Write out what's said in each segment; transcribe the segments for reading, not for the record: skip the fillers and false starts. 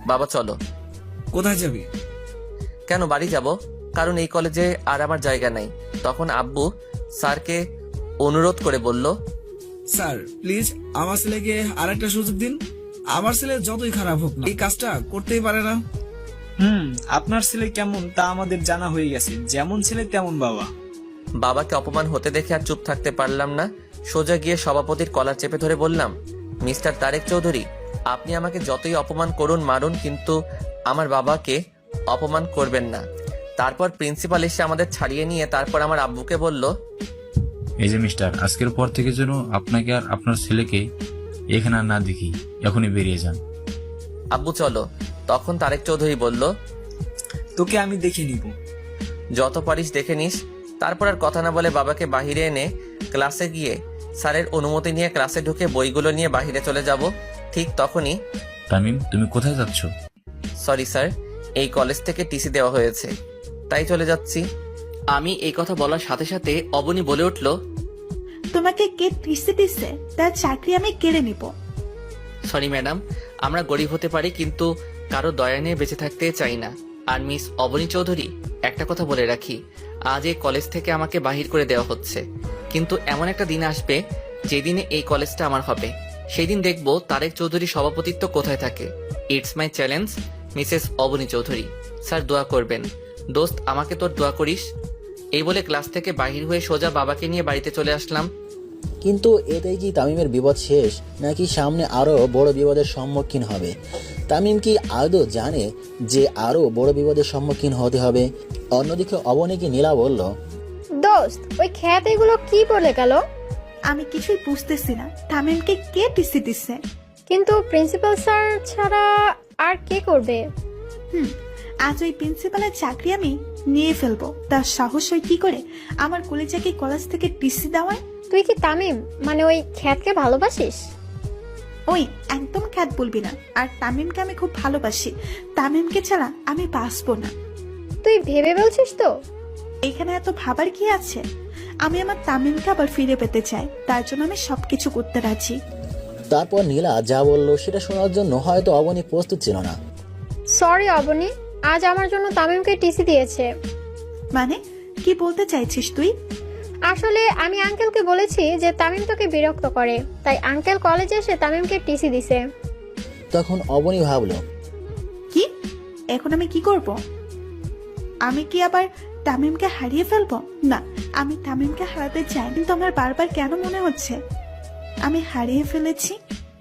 বাবা চলো। কোথায় যাবি? কেন বাড়ি যাব? কারণ এই কলেজে আর আমার জায়গা নাই। তখন আব্বু স্যারকে অনুরোধ করে বলল, স্যার প্লিজ আমার ছেলেকে আরেকটা সুযোগ দিন। আমার ছেলে যতই খারাপ হোক না এই কাজটা করতেই পারে না। আপনার ছেলে কেমন তা আমাদের জানা হয়ে গেছে, যেমন ছেলে তেমন বাবা। বাবাকে অপমান হতে দেখে আর চুপ থাকতে পারলাম না। সোজা গিয়ে সভাপতির কলার চেপে ধরে বললাম, মিস্টার তারেক চৌধুরী, আপনি আমাকে যতই অপমান করুন মারুন, কিন্তু আমার বাবাকে অপমান করবেন না। তারপর প্রিন্সিপাল এসে আমাদের ছাড়িয়ে নিয়ে তারপর আমার আব্বুকে বলল, এই যে মিস্টার, আজকের পর থেকে যেন আপনাকে আর আপনার ছেলেকে এখানে আর না দেখি, এখনই বেরিয়ে যান। আব্বু চলো। তখন তারেক চৌধুরী বলল, তোকে আমি দেখে নিব। যত পারিস দেখে নিস। তারপর আর কথা না বলে বাবাকে বাহিরে এনে ক্লাসে গিয়ে স্যারের অনুমতি নিয়ে ক্লাসে ঢুকে বইগুলো নিয়ে বাহিরে চলে যাব। ঠিক তখনই, তামিম, তুমি কোথায় যাচ্ছ? সরি স্যার, এই কলেজ থেকে টিসি দেওয়া হয়েছে, তাই চলে যাচ্ছি। আমি এই কথা বলার সাথে সাথে অবনী বলে উঠল, তোমাকে কে টিসি দিচ্ছে? তার চাকরি আমি কেড়ে নিব। সরি ম্যাডাম, আমরা গরিব হতে পারি কিন্তু কারো দয়া নিয়ে বেঁচে থাকতে চাই না। আর মিস অবনী চৌধুরী, একটা কথা বলে রাখি, আজ এই কলেজ থেকে আমাকে বাহির করে দেওয়া হচ্ছে, কিন্তু এমন একটা দিন আসবে যেদিনে এই কলেজটা আমার হবে। সেই দিন দেখবো তারেক চৌধুরী সভাপতিত্ব কোথায় থাকে। It's my challenge, Mrs Abani Chowdhury. Sir দোয়া করবেন। দোস্ত, আমাকে তোর দোয়া করিস। এই বলে ক্লাস থেকে বাহির হয়ে সোজা বাবাকে নিয়ে বাড়িতে চলে আসলাম। কিন্তু এতেই কি তামিমের বিপদ শেষ, নাকি সামনে আরো বড় বিপদের সম্মুখীন হবে? তামিম কি আদৌ জানে যে আরো বড় বিপদের সম্মুখীন হতে হবে? অন্যদিকে অবনীকে নীলা বলল, দোস্ত, ওই খ্যাত এগুলো কি বলে গেল? আমি কিছুই বুঝতেছি না, তামিমকে কে টিসি দিচ্ছে? কিন্তু প্রিন্সিপাল স্যার ছাড়া আর কে করবে? আজ ওই প্রিন্সিপালের চাকরি আমি নিয়ে ফেলবো। তার সাহস হয় কি করে আমার কলেজাকে কলেজ থেকে টিসি দেওয়ায়? তুই কি তামিম মানে ওই খ্যাতকে ভালোবাসিস? ওই একদম খ্যাত বলবি না। আর তামিমকে আমি খুব ভালোবাসি। তামিমকে ছাড়া আমি বাঁচবো না। তুই ভেবে বলছিস তো? এখানে এত ভাবার কি আছে? আমি আমার তামিমকে আবার ফিরে পেতে চাই, তার জন্য আমি সবকিছু করতে রাজি। তারপর নীলা যা বলল সেটা শোনার জন্য হয়তো অবনী প্রস্তুত ছিল না। সরি অবনী, আজ আমার জন্য তামিমকে টিসি দিয়েছে। মানে কি বলতে চাইছিস তুই? আসলে আমি আঙ্কেলকে বলেছি যে তামিম তোকে বিরক্ত করে, তাই আঙ্কেল কলেজে এসে তামিমকে টিসি দিছে। তখন অবনী ভাবল, কি এখন আমি কি করব? আমি কি আবার তামিমকে হারিয়ে ফেলবো? না, আমি তামিমকে হারাতে চাই, কিন্তু আমার বারবার কেন মনে হচ্ছে আমি হারিয়ে ফেলেছি।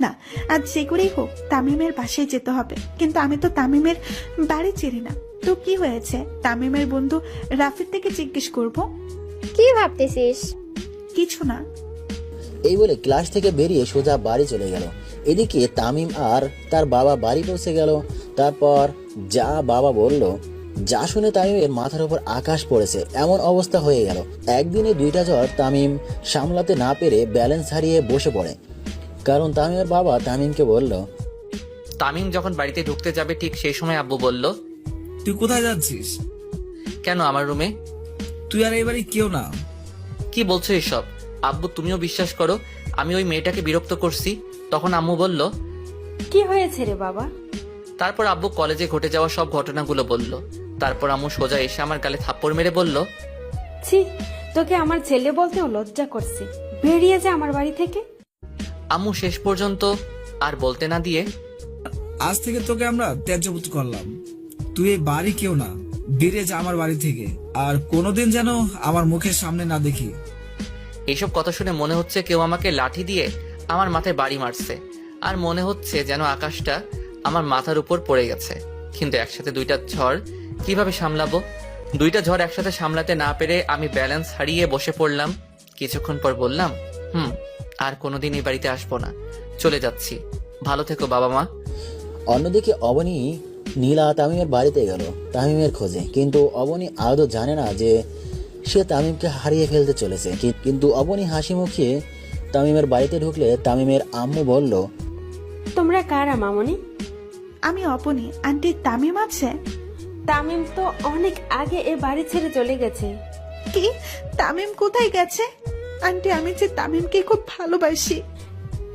না, আজ যে করেই হোক তামিমের বাসায় যেতে হবে। কিন্তু আমি তো তামিমের বাড়ি চিনি না। তো কি হয়েছে? তামিমের বন্ধু রাফির থেকে জিজ্ঞেস করব। কি ভাবতেছিস? কিছু না। এই বলে ক্লাস থেকে বেরিয়ে সোজা বাড়ি চলে গেল। এদিকে তামিম আর তার বাবা বাড়ি পৌঁছে গেল। তারপর যা বাবা বলল, যা শুনে তামিমের মাথার উপর আকাশ পড়েছে এমন অবস্থা হয়ে গেল। একদিনে দুইটা জ্বর তামিম সামলাতে না পেরে ব্যালেন্স হারিয়ে বসে পড়ে। কারণ তামিমের বাবা তামিমকে বলল, তামিম যখন বাড়িতে ঢুকতে যাবে ঠিক সেই সময় আব্বু বলল, তুই কোথায় যাচ্ছিস? কেন আমার রুমে? তুই আর এবারে কেউ না। কি বলছো এসব? আব্বু তুমিও বিশ্বাস করো আমি ওই মেয়েটাকে বিরক্ত করছি। তখন আম্মু বলল, কি হয়েছে রে বাবা? তারপর আব্বু কলেজে ঘটে যাওয়া সব ঘটনাগুলো বলল। তারপর আম্মু সোজা এসে আমার গালে থাপ্পড় মেরে বলল, ছি, তোকে আমার ছেলে বলতেও লজ্জা করছে। বেরিয়ে যা আমার বাড়ি থেকে। আম্মু শেষ পর্যন্ত আর বলতে না দিয়ে, আজ থেকে তোকে আমরা ত্যায্যপুত্র করলাম। তুই এই বাড়ি কেউ না, বেরিয়ে যা আমার বাড়ি থেকে। আর কোনোদিন যেন আমার মুখের সামনে না দেখি। এইসব কথা শুনে মনে হচ্ছে কেউ আমাকে লাঠি দিয়ে আমার মাথায় বাড়ি মারছে। আর মনে হচ্ছে যেন আকাশটা আমার মাথার উপর পড়ে গেছে। কিন্তু একসাথে দুইটা ঝড় কিভাবে সামলাবো? দুইটা ঝড় একসাথে সামলাতে না পেরে আমি ব্যালেন্স হারিয়ে বসে পড়লাম। কিছুক্ষণ পর বললাম, আর কোনোদিন এই বাড়িতে আসবো না, চলে যাচ্ছি। ভালো থেকো বাবা মা। অন্যদিকে অবনী নীলা তামিমের বাড়িতে গেল তামিমের খোঁজে। কিন্তু অবনী আদৌ জানে না যে সে তামিমকে হারিয়ে ফেলতে চলেছে। কিন্তু অবনী হাসি মুখে তামিমের বাড়িতে ঢুকলে তামিমের আম্মু বলল, তোমরা কারা মামনি? আমি অপনি। আন্টি তামিম আছে? তামিম তো অনেক আগে এ বাড়ি ছেড়ে চলে গেছে। কি? তামিম কোথায় গেছে? আন্টি আমি যে তামিমকে খুব ভালোবাসি।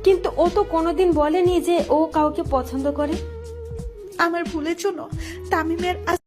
কিন্তু ও তো কোনোদিন বলেনি যে ও কাউকে পছন্দ করে। আমার ভুলের জন্য তামিমের আজ